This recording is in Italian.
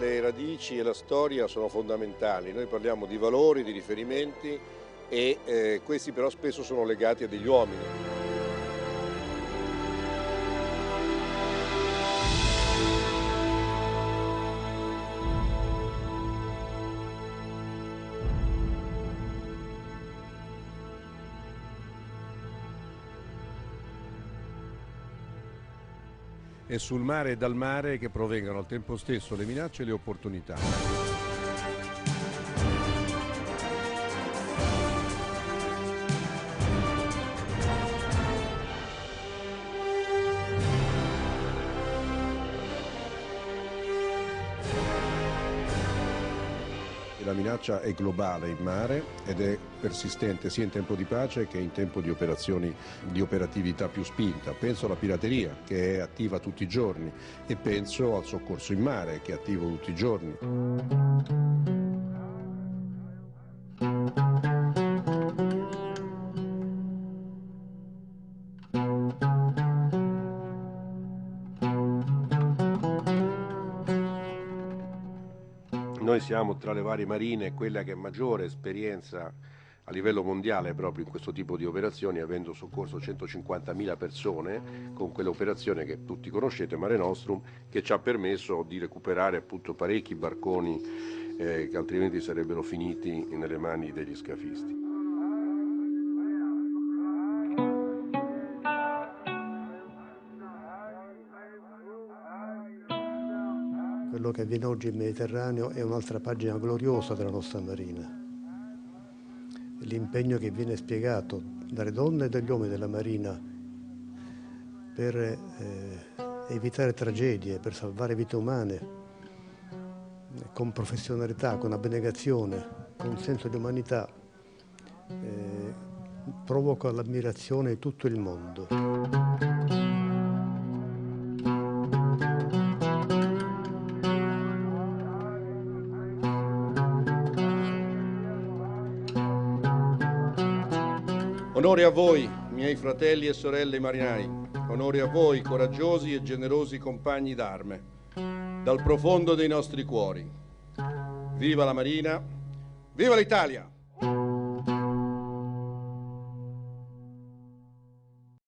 Le radici e la storia sono fondamentali, noi parliamo di valori, di riferimenti e questi però spesso sono legati a degli uomini. È sul mare e dal mare che provengono al tempo stesso le minacce e le opportunità. La minaccia è globale in mare ed è persistente sia in tempo di pace che in tempo di operazioni di operatività più spinta. Penso alla pirateria che è attiva tutti i giorni e penso al soccorso in mare che è attivo tutti i giorni. Noi siamo tra le varie marine quella che ha maggiore esperienza a livello mondiale proprio in questo tipo di operazioni, avendo soccorso 150.000 persone con quell'operazione che tutti conoscete, Mare Nostrum, che ci ha permesso di recuperare appunto parecchi barconi che altrimenti sarebbero finiti nelle mani degli scafisti. Quello che avviene oggi in Mediterraneo è un'altra pagina gloriosa della nostra Marina. L'impegno che viene spiegato dalle donne e dagli uomini della Marina per evitare tragedie, per salvare vite umane, con professionalità, con abnegazione, con senso di umanità, provoca l'ammirazione di tutto il mondo. Onore a voi, miei fratelli e sorelle marinai, onore a voi, coraggiosi e generosi compagni d'arme, dal profondo dei nostri cuori. Viva la Marina, viva l'Italia!